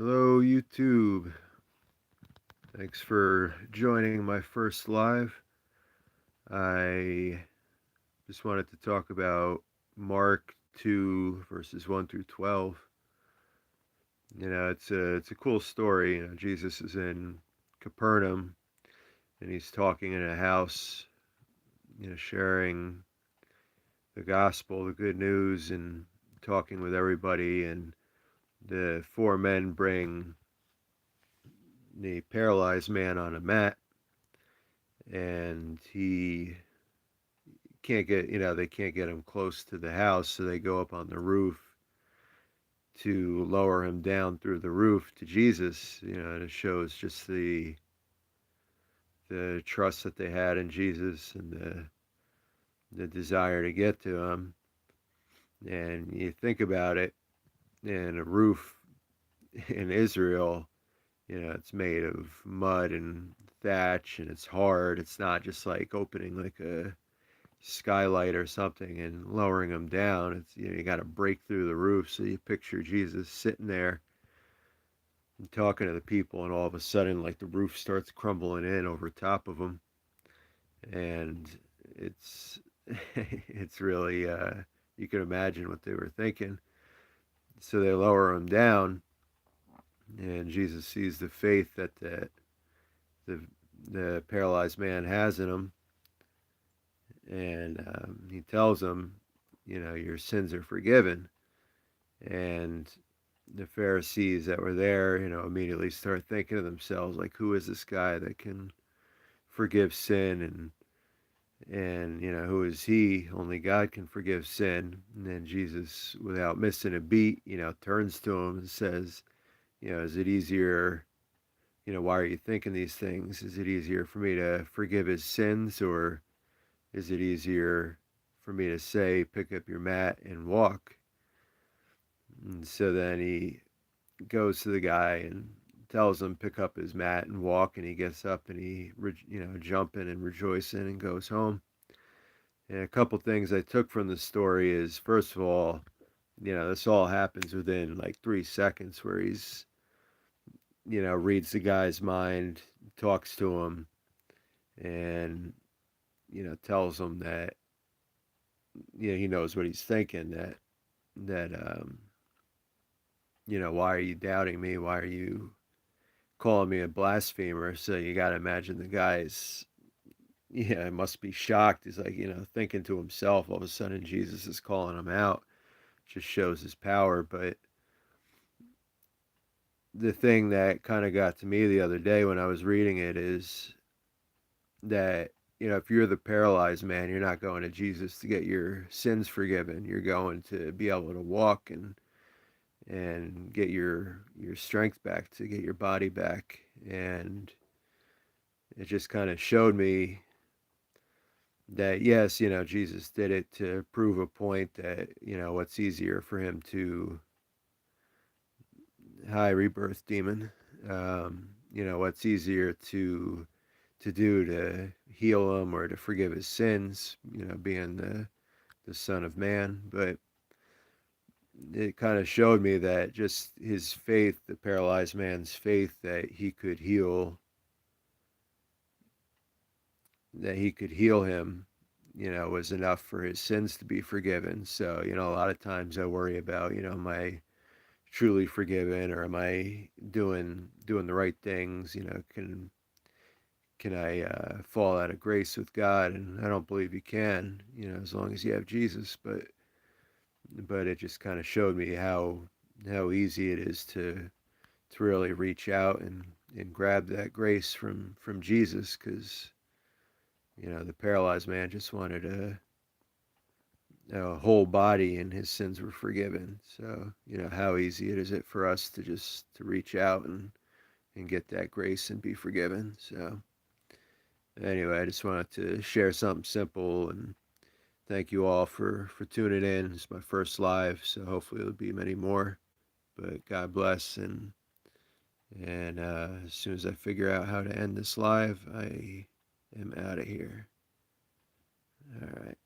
Hello, YouTube. Thanks for joining my first live. I just wanted to talk about Mark 2 verses 1 through 12. It's a cool story. Jesus is in Capernaum and he's talking in a house, sharing the gospel, the good news, and talking with everybody. And the four men bring the paralyzed man on a mat, and he can't get they can't get him close to the house, so they go up on the roof to lower him down through the roof to Jesus. And it shows just the trust that they had in Jesus, and the desire to get to him. And you think about it, and a roof in Israel, it's made of mud and thatch, and it's hard. It's not just like opening like a skylight or something and lowering them down. It's you got to break through the roof. So you picture Jesus sitting there and talking to the people, and all of a sudden, like the roof starts crumbling in over top of them, and it's it's really you can imagine what they were thinking. So they lower him down, and Jesus sees the faith that the the paralyzed man has in him, and he tells him, your sins are forgiven. And the Pharisees that were there, immediately start thinking to themselves, like, who is this guy that can forgive sin? And who is he? Only God can forgive sin. And then Jesus, without missing a beat, turns to him and says, is it easier, why are you thinking these things? Is it easier for me to forgive his sins, or is it easier for me to say, pick up your mat and walk? And so then he goes to the guy and tells him pick up his mat and walk, and he gets up and he jumping and rejoicing and goes home. And a couple things I took from the story is, first of all, this all happens within like 3 seconds, where he's reads the guy's mind, talks to him, and tells him that he knows what he's thinking, that why are you doubting me, why are you calling me a blasphemer? So you got to imagine the guy's, must be shocked. He's like, thinking to himself, all of a sudden Jesus is calling him out. Just shows his power. But the thing that kind of got to me the other day when I was reading it is that, if you're the paralyzed man, you're not going to Jesus to get your sins forgiven. You're going to be able to walk and get your strength back, to get your body back. And it just kind of showed me that, yes, Jesus did it to prove a point that, what's easier for him to, hi, rebirth demon, what's easier to do to heal him or to forgive his sins, being the Son of Man. But it kind of showed me that just his faith, the paralyzed man's faith, that he could heal him, was enough for his sins to be forgiven. So, a lot of times I worry about, am I truly forgiven, or am I doing the right things? Can I fall out of grace with God? And I don't believe you can, as long as you have Jesus. But it just kind of showed me how easy it is to really reach out and grab that grace from Jesus, because the paralyzed man just wanted a whole body, and his sins were forgiven. So how easy it is it for us to reach out and get that grace and be forgiven. So anyway, I just wanted to share something simple, and thank you all for tuning in. It's my first live, so hopefully there'll be many more. But God bless, and as soon as I figure out how to end this live, I am out of here. All right.